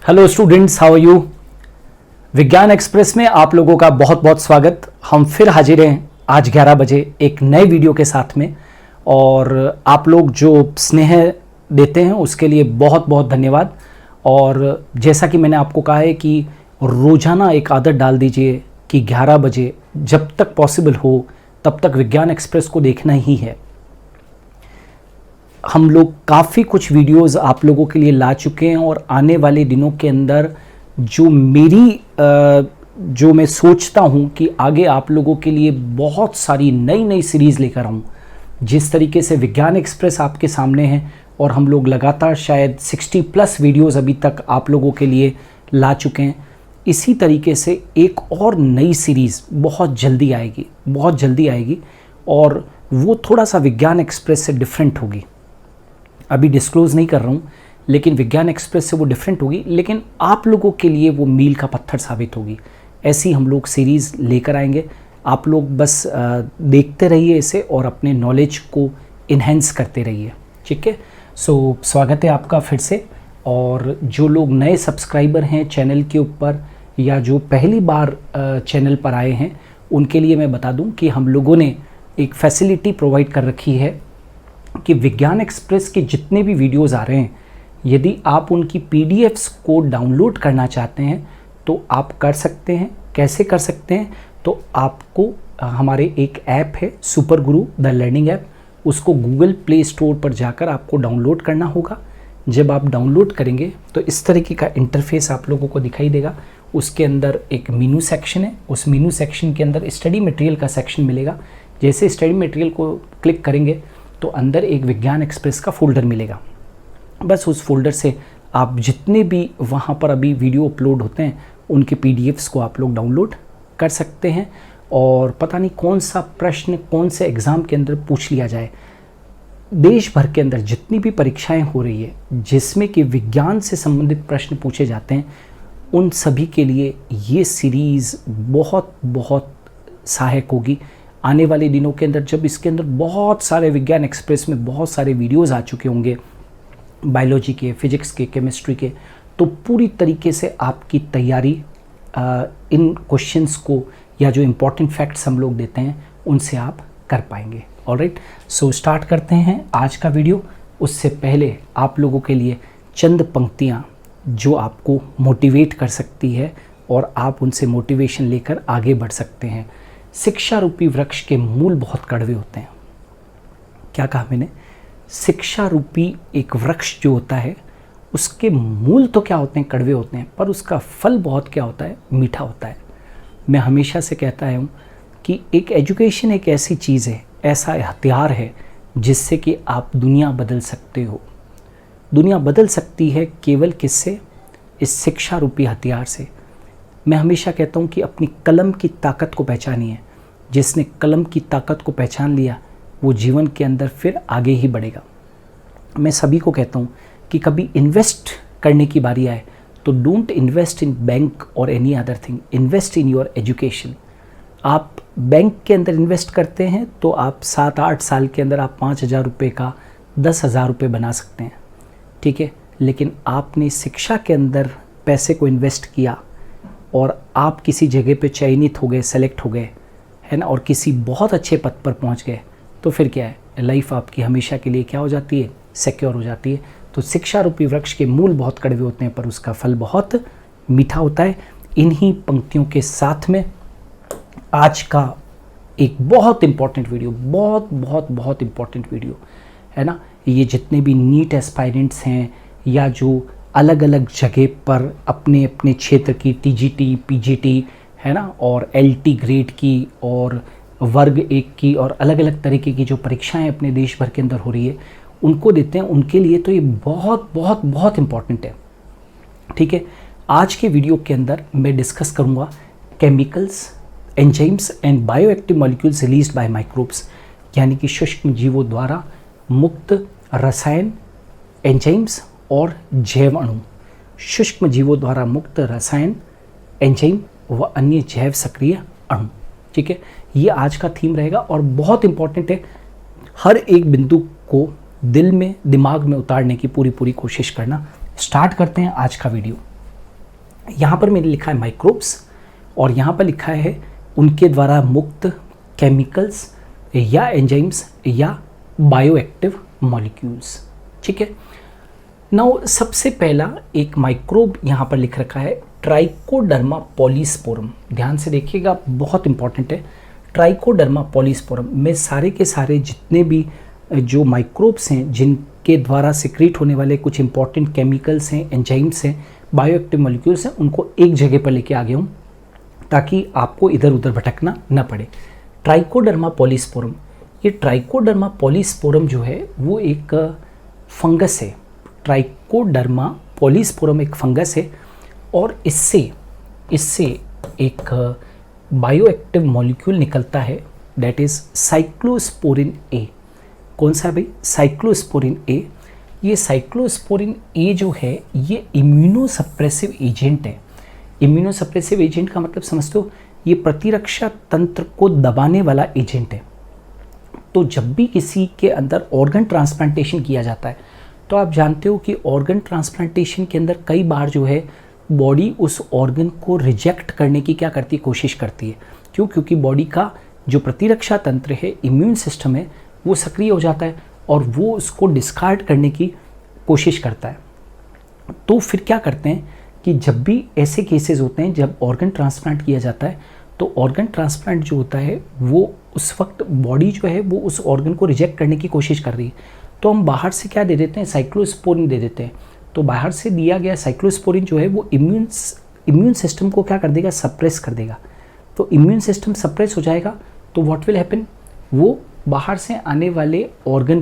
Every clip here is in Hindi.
Hello students, how are you. Vigyan express में आप लोगों का बहुत बहुत स्वागत। हम फिर हाजिर हैं आज 11 बजे एक नए वीडियो के साथ में। और आप लोग जो स्नेह देते हैं उसके लिए बहुत बहुत धन्यवाद। और जैसा कि मैंने आपको कहा है कि रोज़ाना एक आदत डाल दीजिए कि 11 बजे जब तक पॉसिबल हो तब तक विज्ञान एक्सप्रेस को देखना ही है। हम लोग काफ़ी कुछ वीडियोस आप लोगों के लिए ला चुके हैं और आने वाले दिनों के अंदर जो मैं सोचता हूँ कि आगे आप लोगों के लिए बहुत सारी नई नई सीरीज़ लेकर आऊँ। जिस तरीके से विज्ञान एक्सप्रेस आपके सामने है और हम लोग लगातार शायद 60+ वीडियोस अभी तक आप लोगों के लिए ला चुके हैं, इसी तरीके से एक और नई सीरीज़ बहुत जल्दी आएगी और वो थोड़ा सा विज्ञान एक्सप्रेस से डिफरेंट होगी। अभी डिस्क्लोज़ नहीं कर रहा हूँ, लेकिन विज्ञान एक्सप्रेस से वो डिफरेंट होगी, लेकिन आप लोगों के लिए वो मील का पत्थर साबित होगी। ऐसी हम लोग सीरीज़ लेकर आएंगे। आप लोग बस देखते रहिए इसे और अपने नॉलेज को इन्हेंस करते रहिए, ठीक है। सो स्वागत है आपका फिर से। और जो लोग नए सब्सक्राइबर हैं चैनल के ऊपर या जो पहली बार चैनल पर आए हैं, उनके लिए मैं बता दूं कि हम लोगों ने एक फैसिलिटी प्रोवाइड कर रखी है कि विज्ञान एक्सप्रेस के जितने भी वीडियोस आ रहे हैं, यदि आप उनकी पीडीएफ्स को डाउनलोड करना चाहते हैं तो आप कर सकते हैं। कैसे कर सकते हैं? तो आपको हमारे एक ऐप है super Guru the learning app, उसको गूगल प्ले स्टोर पर जाकर आपको डाउनलोड करना होगा। जब आप डाउनलोड करेंगे तो इस तरीके का इंटरफेस आप लोगों को दिखाई देगा। उसके अंदर एक मीनू सेक्शन है, उस मीनू सेक्शन के अंदर स्टडी मटेरियल का सेक्शन मिलेगा। जैसे स्टडी मटेरियल को क्लिक करेंगे तो अंदर एक विज्ञान एक्सप्रेस का फोल्डर मिलेगा। बस उस फोल्डर से आप जितने भी वहाँ पर अभी वीडियो अपलोड होते हैं उनके पीडीएफ्स को आप लोग डाउनलोड कर सकते हैं। और पता नहीं कौन सा प्रश्न कौन से एग्ज़ाम के अंदर पूछ लिया जाए, देश भर के अंदर जितनी भी परीक्षाएं हो रही है जिसमें कि विज्ञान से संबंधित प्रश्न पूछे जाते हैं, उन सभी के लिए ये सीरीज़ बहुत बहुत सहायक होगी। आने वाले दिनों के अंदर जब इसके अंदर बहुत सारे विज्ञान एक्सप्रेस में बहुत सारे वीडियोस आ चुके होंगे, बायोलॉजी के, फिजिक्स के, केमिस्ट्री के, तो पूरी तरीके से आपकी तैयारी इन क्वेश्चंस को या जो इम्पोर्टेंट फैक्ट्स हम लोग देते हैं उनसे आप कर पाएंगे। ऑलराइट, सो स्टार्ट करते हैं आज का वीडियो। उससे पहले आप लोगों के लिए चंद पंक्तियाँ जो आपको मोटिवेट कर सकती है और आप उनसे मोटिवेशन लेकर आगे बढ़ सकते हैं। शिक्षा रूपी वृक्ष के मूल बहुत कड़वे होते हैं। क्या कहा मैंने? शिक्षा रूपी एक वृक्ष जो होता है उसके मूल तो क्या होते हैं, कड़वे होते हैं, पर उसका फल बहुत क्या होता है, मीठा होता है। मैं हमेशा से कहता हूँ कि एक एजुकेशन एक ऐसी चीज़ है, ऐसा हथियार है जिससे कि आप दुनिया बदल सकते हो। दुनिया बदल सकती है केवल किससे? इस शिक्षा रूपी हथियार से। मैं हमेशा कहता हूँ कि अपनी कलम की ताकत को पहचानिए। जिसने कलम की ताकत को पहचान लिया वो जीवन के अंदर फिर आगे ही बढ़ेगा। मैं सभी को कहता हूँ कि कभी इन्वेस्ट करने की बारी आए तो डोंट इन्वेस्ट इन बैंक और any other thing, invest in your education. आप बैंक के अंदर इन्वेस्ट करते हैं तो आप 7-8 साल के अंदर आप 5,000 रुपये का 10,000 रुपये बना सकते हैं, ठीक है। लेकिन आपने शिक्षा के अंदर पैसे को इन्वेस्ट किया और आप किसी जगह पे चयनित हो गए, सेलेक्ट हो गए, है ना, और किसी बहुत अच्छे पद पर पहुंच गए, तो फिर क्या है, लाइफ आपकी हमेशा के लिए क्या हो जाती है, सिक्योर हो जाती है। तो शिक्षा रूपी वृक्ष के मूल बहुत कड़वे होते हैं पर उसका फल बहुत मीठा होता है। इन्हीं पंक्तियों के साथ में आज का एक बहुत इम्पॉर्टेंट वीडियो, बहुत इम्पॉर्टेंट वीडियो है ना। ये जितने भी नीट एस्पायरेंट्स हैं या जो अलग अलग जगह पर अपने अपने क्षेत्र की टीजीटी, पीजीटी, है ना, और एलटी ग्रेड की और वर्ग 1 की और अलग अलग तरीके की जो परीक्षाएं अपने देश भर के अंदर हो रही है उनको देते हैं, उनके लिए तो ये बहुत इम्पॉर्टेंट है, ठीक है। आज के वीडियो के अंदर मैं डिस्कस करूँगा chemicals, enzymes and bioactive molecules released by microbes, यानी कि सूक्ष्म जीवों द्वारा मुक्त रसायन, एंजाइम्स और जैव अणु, सूक्ष्म जीवों द्वारा मुक्त रसायन, एंजाइम व अन्य जैव सक्रिय अणु, ठीक है। ये आज का थीम रहेगा और बहुत इंपॉर्टेंट है। हर एक बिंदु को दिल में, दिमाग में उतारने की पूरी कोशिश करना। स्टार्ट करते हैं आज का वीडियो। यहाँ पर मैंने लिखा है माइक्रोब्स और यहाँ पर लिखा है उनके द्वारा मुक्त केमिकल्स या एंजाइम्स या बायोएक्टिव मॉलिक्यूल्स। ठीक है, नाउ सबसे पहला एक माइक्रोब यहाँ पर लिख रखा है ट्राइकोडर्मा पॉलीस्पोरम। ध्यान से देखिएगा, बहुत इंपॉर्टेंट है। ट्राइकोडर्मा पॉलीस्पोरम में सारे के सारे जितने भी जो माइक्रोब्स हैं जिनके द्वारा सिक्रीट होने वाले कुछ इंपॉर्टेंट केमिकल्स हैं, एंजाइम्स हैं, बायोएक्टिव मॉलिक्यूल्स हैं, उनको एक जगह पर लेके आ गया हूँ ताकि आपको इधर उधर भटकना न पड़े। ट्राइकोडर्मा पॉलीस्पोरम, ये ट्राइकोडर्मा पॉलीस्पोरम जो है वो एक फंगस है। ट्राइकोडर्मा पॉलीस्पोरम एक फंगस है और इससे एक बायोएक्टिव मॉलिक्यूल निकलता है, दैट इज़ साइक्लोस्पोरिन ए। कौन सा भाई? साइक्लोस्पोरिन ए। ये साइक्लोस्पोरिन ए जो है ये इम्यूनोसप्रेसिव एजेंट है। इम्यूनोसप्रेसिव एजेंट का मतलब समझते हो, ये प्रतिरक्षा तंत्र को दबाने वाला एजेंट है। तो जब भी किसी के अंदर ऑर्गन ट्रांसप्लांटेशन किया जाता है तो आप जानते हो कि ऑर्गन ट्रांसप्लांटेशन के अंदर कई बार जो है बॉडी उस ऑर्गन को रिजेक्ट करने की क्या करती है, कोशिश करती है। क्यों? क्योंकि बॉडी का जो प्रतिरक्षा तंत्र है, इम्यून सिस्टम है, वो सक्रिय हो जाता है और वो उसको डिस्कार्ड करने की कोशिश करता है। तो फिर क्या करते हैं कि जब भी ऐसे केसेस होते हैं जब ऑर्गन ट्रांसप्लांट किया जाता है तो ऑर्गन ट्रांसप्लांट जो होता है वो उस वक्त बॉडी जो है वो उस ऑर्गन को रिजेक्ट करने की कोशिश कर रही है, तो हम बाहर से क्या दे देते हैं, साइक्लोस्पोरिन दे देते हैं। तो बाहर से दिया गया साइक्लोस्पोरिन जो है वो इम्यून सिस्टम को क्या कर देगा, सप्रेस कर देगा। तो इम्यून सिस्टम सप्रेस हो जाएगा तो व्हाट विल हैपन, वो बाहर से आने वाले ऑर्गन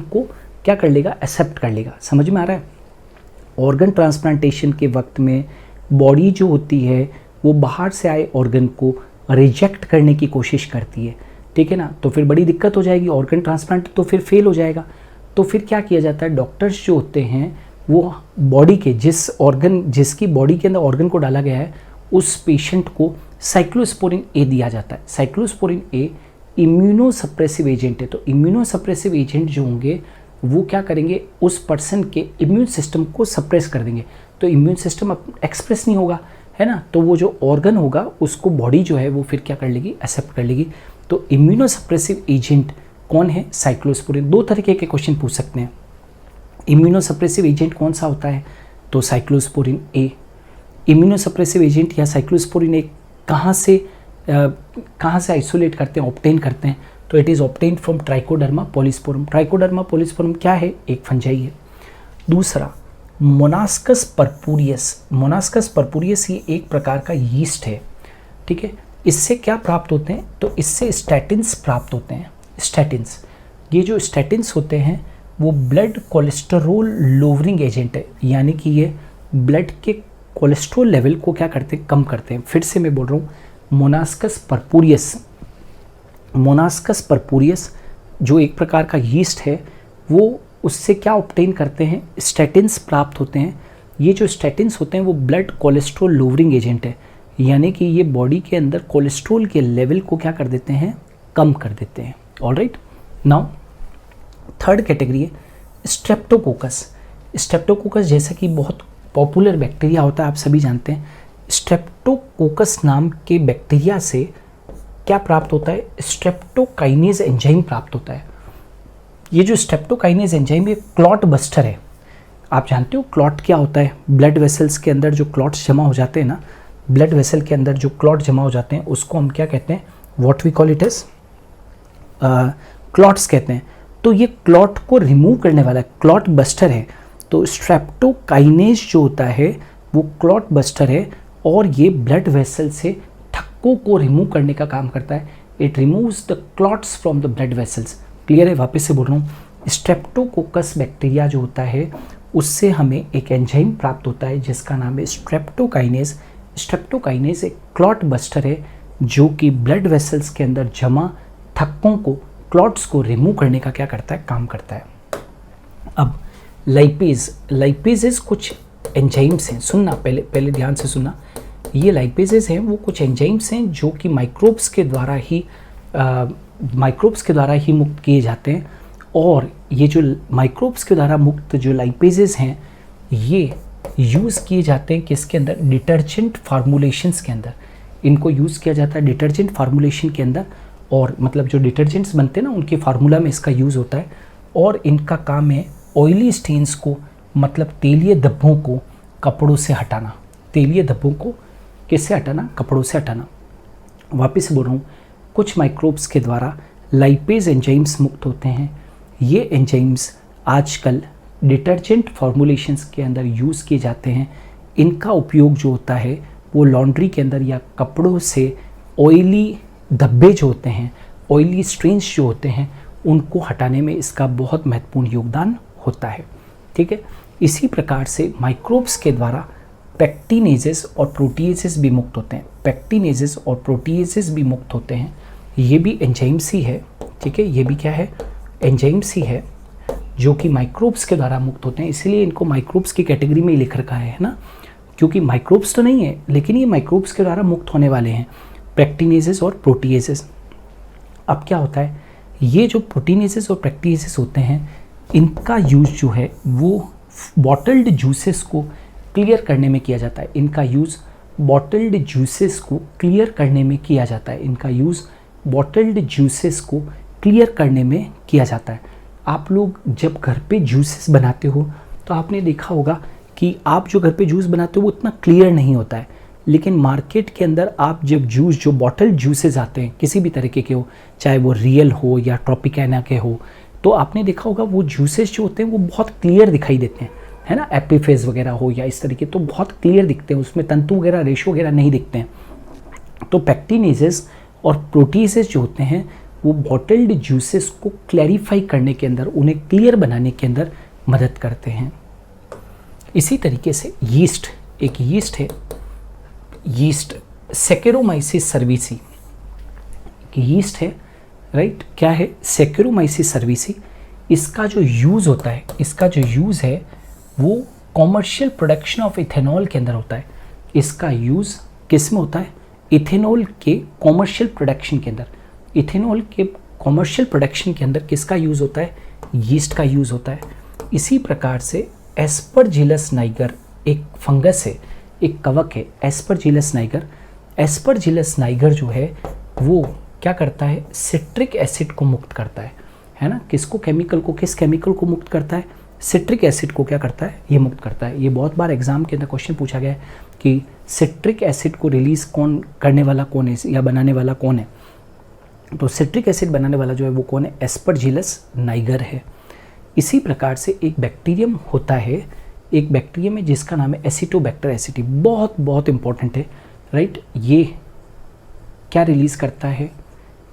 को क्या कर लेगा, एक्सेप्ट कर लेगा। समझ में आ रहा है? ऑर्गन ट्रांसप्लांटेशन के वक्त में बॉडी जो होती है वो बाहर से आए ऑर्गन को रिजेक्ट करने की कोशिश करती है, ठीक है ना। तो फिर बड़ी दिक्कत हो जाएगी, ऑर्गन ट्रांसप्लांट तो फिर फेल हो जाएगा। तो फिर क्या किया जाता है, डॉक्टर्स जो होते हैं वो बॉडी के जिसकी बॉडी के अंदर ऑर्गन को डाला गया है उस पेशेंट को साइक्लोस्पोरिन ए दिया जाता है। साइक्लोस्पोरिन ए इम्यूनोसप्रेसिव एजेंट है। तो इम्यूनोसप्रेसिव एजेंट जो होंगे वो क्या करेंगे, उस पर्सन के इम्यून सिस्टम को सप्रेस कर देंगे। तो इम्यून सिस्टम एक्सप्रेस नहीं होगा, है ना। तो वो जो ऑर्गन होगा उसको बॉडी जो है वो फिर क्या कर लेगी, एक्सेप्ट कर लेगी। तो इम्यूनोसप्रेसिव एजेंट कौन है, साइक्लोस्पोरिन। दो तरीके के क्वेश्चन पूछ सकते हैं, इम्यूनोसप्रेसिव एजेंट कौन सा होता है, तो साइक्लोस्पोरिन ए। इम्यूनोसप्रेसिव एजेंट या साइक्लोस्पोरिन ए कहाँ से आइसोलेट करते हैं, ऑब्टेन करते हैं, तो it is obtained from trichoderma polysporum. Trichoderma polysporum क्या है, एक फंजाई है। दूसरा मोनास्कस परपुरियस। मोनास्कस परपुरियस ये एक प्रकार का यीस्ट है, ठीक है। इससे क्या प्राप्त होते हैं, तो इससे स्टैटिन्स प्राप्त होते हैं। स्टैटिन्स, ये जो स्टैटिन्स होते हैं वो ब्लड कोलेस्टेरोल लोवरिंग एजेंट है, यानी कि ये ब्लड के कोलेस्ट्रॉल लेवल को क्या करते हैं, कम करते हैं। फिर से मैं बोल रहा हूँ, मोनास्कस परपुरियस जो एक प्रकार का यीस्ट है वो उससे क्या ऑब्टेन करते हैं, स्टैटिन्स प्राप्त होते हैं। ये जो स्टैटिन्स होते हैं वो ब्लड कोलेस्ट्रॉल लोवरिंग एजेंट है, यानी कि ये बॉडी के अंदर कोलेस्ट्रॉल के लेवल को क्या कर देते हैं, कम कर देते हैं। ऑलराइट, नाउ थर्ड कैटेगरी है स्ट्रेप्टोकोकस। स्ट्रेप्टोकोकस जैसा कि बहुत पॉपुलर बैक्टीरिया होता है, आप सभी जानते हैं। स्ट्रेप्टोकोकस नाम के बैक्टीरिया से क्या प्राप्त होता है, स्ट्रेप्टोकाइनेज एंजाइम प्राप्त होता है। ये जो स्ट्रेप्टोकाइनेज एंजाइम ये क्लॉट बस्टर है। आप जानते हो क्लॉट क्या होता है, ब्लड वेसल्स के अंदर जो क्लॉट्स जमा हो जाते हैं ना, ब्लड वेसल के अंदर जो क्लॉट जमा हो जाते हैं उसको हम क्या कहते हैं, what we call it as clots कहते हैं। तो ये क्लॉट को रिमूव करने वाला क्लॉट बस्टर है। तो स्ट्रेप्टोकाइनेज जो होता है वो क्लॉट बस्टर है और ये ब्लड वेसल से थक्कों को रिमूव करने का काम करता है। It removes the clots from the blood vessels. Clear है, वापस से बोल रहा हूँ, स्ट्रेप्टोकोकस बैक्टीरिया जो होता है उससे हमें एक एंजाइम प्राप्त होता है जिसका नाम है स्ट्रेप्टोकाइनेज। स्ट्रेप्टोकाइनेज एक क्लॉट बस्टर है जो कि ब्लड वेसल्स के अंदर जमा थक्कों को, क्लॉट्स को रिमूव करने का क्या करता है, काम करता है। अब लाइपेजेस कुछ एंजाइम्स हैं, सुनना पहले ध्यान से सुनना। ये लाइपेजेस हैं वो कुछ एंजाइम्स हैं जो कि माइक्रोब्स के द्वारा ही मुक्त किए जाते हैं। और ये जो माइक्रोब्स के द्वारा मुक्त जो लाइपेजेस हैं ये यूज़ किए जाते हैं किसके अंदर, डिटर्जेंट फार्मूलेशंस के अंदर। इनको यूज़ किया जाता है डिटर्जेंट फार्मूलेशन के अंदर, और मतलब जो डिटर्जेंट्स बनते हैं ना उनके फार्मूला में इसका यूज़ होता है। और इनका काम है ऑयली स्टेन्स को, मतलब तेलीय धब्बों को कपड़ों से हटाना। तेलीय धब्बों को किससे हटाना, कपड़ों से हटाना। वापस बोल रहा हूँ, कुछ माइक्रोब्स के द्वारा लाइपेज एंजाइम्स मुक्त होते हैं। ये एंजाइम्स आजकल डिटर्जेंट फॉर्मुलेशंस के अंदर यूज़ किए जाते हैं। इनका उपयोग जो होता है वो लॉन्ड्री के अंदर या कपड़ों से ऑयली धब्बे जो होते हैं, ऑयली स्ट्रेन्स जो होते हैं, उनको हटाने में इसका बहुत महत्वपूर्ण योगदान होता है। ठीक है, इसी प्रकार से माइक्रोब्स के द्वारा पेक्टिनेजेस और प्रोटीएजेस भी मुक्त होते हैं। पेक्टिनेजेस और प्रोटीएजेस भी मुक्त होते हैं। ये भी एंजाइम्स ही है। ठीक है, ये भी क्या है, एंजाइम्स ही है, जो कि माइक्रोब्स के द्वारा मुक्त होते हैं। इसीलिए इनको माइक्रोब्स की कैटेगरी में ही लिख रखा है ना, क्योंकि माइक्रोब्स तो नहीं है लेकिन ये माइक्रोब्स के द्वारा मुक्त होने वाले हैं, पेक्टिनेजेस और प्रोटीएजेस। अब क्या होता है, ये जो प्रोटीनेजेस और पेक्टिनेजेस होते हैं, इनका यूज़ जो है वो बॉटल्ड जूसेस को क्लियर करने में किया जाता है। इनका यूज़ बॉटल्ड जूसेस को क्लियर करने में किया जाता है। इनका यूज़ बॉटल्ड जूसेस को क्लियर करने में किया जाता है। आप लोग जब घर पे जूसेस बनाते हो तो आपने देखा होगा कि आप जो घर पे जूस बनाते हो वो उतना क्लियर नहीं होता है, लेकिन मार्केट के अंदर आप जब जूस, जो बॉटल जूसेस आते हैं किसी भी तरीके के हो, चाहे वो रियल हो या ट्रॉपिकाना के हो, तो आपने देखा होगा वो जूसेस जो होते हैं वो बहुत क्लियर दिखाई देते हैं, है ना। एपीफेज वगैरह हो या इस तरीके, तो बहुत क्लियर दिखते हैं, उसमें तंतु वगैरह, रेशो वगैरह नहीं दिखते हैं। तो पेक्टिनेजेस और प्रोटीजेस जो होते हैं वो बॉटल्ड जूसेस को क्लैरिफाई करने के अंदर, उन्हें क्लियर बनाने के अंदर मदद करते हैं। इसी तरीके से यीस्ट, एक यीस्ट है, यीस्ट सैकेरोमाइसिस सर्विसी, यीस्ट है, राइट। क्या है, सैकेरोमाइसिस सर्विसी। इसका जो यूज़ होता है, इसका जो यूज़ है वो कॉमर्शियल प्रोडक्शन ऑफ इथेनॉल के अंदर होता है। इसका यूज़ किस में होता है, इथेनॉल के कॉमर्शियल प्रोडक्शन के अंदर। इथेनॉल के कॉमर्शियल प्रोडक्शन के अंदर किसका यूज़ होता है, यीस्ट का यूज़ होता है। इसी प्रकार से एस्परजिलस नाइगर एक फंगस है, एक कवक है, एस्परजिलस नाइगर। एस्परजिलस नाइगर जो है वो क्या करता है, सिट्रिक एसिड को मुक्त करता है ना। किसको, केमिकल को, किस केमिकल को मुक्त करता है, सिट्रिक एसिड को क्या करता है, ये मुक्त करता है। ये बहुत बार एग्जाम के अंदर क्वेश्चन पूछा गया है कि सिट्रिक एसिड को रिलीज कौन करने वाला कौन है या बनाने वाला कौन है। तो सिट्रिक एसिड बनाने वाला जो है वो कौन है, एस्परजिलस नाइगर है। इसी प्रकार से एक बैक्टीरियम होता है, एक बैक्टीरियम है जिसका नाम है एसिटोबैक्टर एसिटी, बहुत बहुत इंपॉर्टेंट है, राइट। ये क्या रिलीज़ करता है,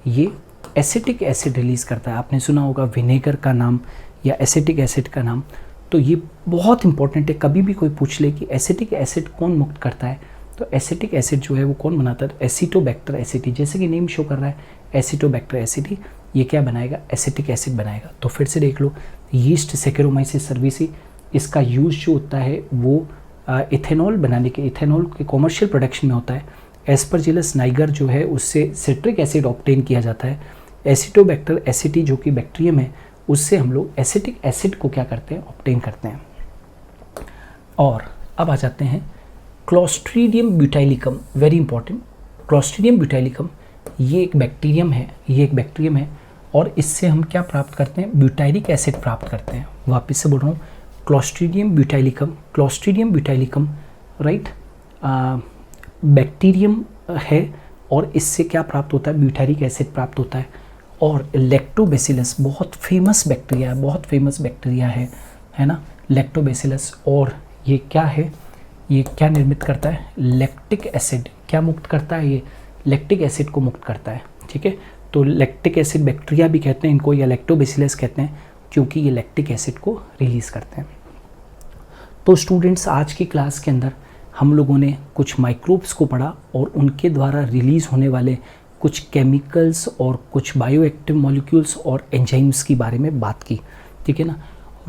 ये एसिटिक एसिड रिलीज़ करता है। आपने सुना होगा विनेगर का नाम या एसिटिक एसिड का नाम, तो ये बहुत इंपॉर्टेंट है। कभी भी कोई पूछ ले कि एसिटिक एसिड कौन मुक्त करता है, तो एसिटिक एसिड जो है वो कौन बनाता है, एसिटोबैक्टर एसिटी। जैसे कि नेम शो कर रहा है एसिटोबैक्टर एसिटी, ये क्या बनाएगा, एसिटिक एसिड बनाएगा। तो फिर से देख लो, यीस्ट सैकेरोमाइसिस सर्विसी, इसका यूज़ जो होता है वो इथेनॉल बनाने के, इथेनॉल के कॉमर्शियल प्रोडक्शन में होता है। एस्परजिलस नाइगर जो है उससे सिट्रिक एसिड ऑब्टेन किया जाता है। एसिटोबैक्टर एसिटी जो कि बैक्टीरियम है, उससे हम लोग एसिटिक एसिड को क्या करते हैं, ऑब्टेन करते हैं। और अब आ जाते हैं clostridium butylicum, very important. Clostridium butylicum ये एक बैक्टीरियम है, ये एक बैक्टीरियम है, और इससे हम क्या प्राप्त करते हैं, ब्यूटाइलिक एसिड प्राप्त करते हैं। वापस से बोल रहा हूँ, clostridium butylicum, clostridium butylicum, right, bacterium है, और इससे क्या प्राप्त होता है, ब्यूटाइलिक एसिड प्राप्त होता है। और लैक्टोबैसिलस बहुत फेमस बैक्टीरिया है, बहुत फेमस बैक्टीरिया है ना, लैक्टोबैसिलस। और ये क्या है, ये क्या निर्मित करता है, लैक्टिक एसिड। क्या मुक्त करता है, ये लैक्टिक एसिड को मुक्त करता है। ठीक है, तो लैक्टिक एसिड बैक्टीरिया भी कहते हैं इनको, या लैक्टोबैसिलस कहते हैं, क्योंकि ये लैक्टिक एसिड को रिलीज़ करते हैं। तो स्टूडेंट्स, आज की क्लास के अंदर हम लोगों ने कुछ माइक्रोब्स को पढ़ा और उनके द्वारा रिलीज़ होने वाले कुछ केमिकल्स और कुछ बायोएक्टिव मॉलिक्यूल्स और एंजाइम्स के बारे में बात की। ठीक है ना,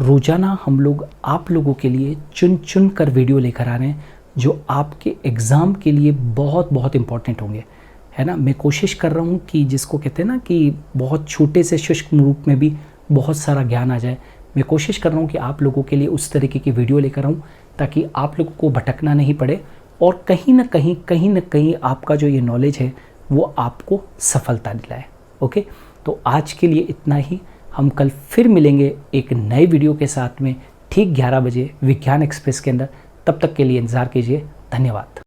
रोज़ाना हम लोग आप लोगों के लिए चुन चुन कर वीडियो लेकर आ रहे हैं जो आपके एग्ज़ाम के लिए बहुत बहुत इम्पॉर्टेंट होंगे, है ना। मैं कोशिश कर रहा हूँ कि जिसको कहते हैं ना कि बहुत छोटे से शुष्क रूप में भी बहुत सारा ज्ञान आ जाए, मैं कोशिश कर रहा हूँ कि आप लोगों के लिए उस तरीके की वीडियो लेकर आऊँ ताकि आप लोगों को भटकना नहीं पड़े और कहीं ना कहीं आपका जो ये नॉलेज है वो आपको सफलता दिलाए। ओके, तो आज के लिए इतना ही। हम कल फिर मिलेंगे एक नए वीडियो के साथ में ठीक 11 बजे विज्ञान एक्सप्रेस के अंदर। तब तक के लिए इंतज़ार कीजिए। धन्यवाद।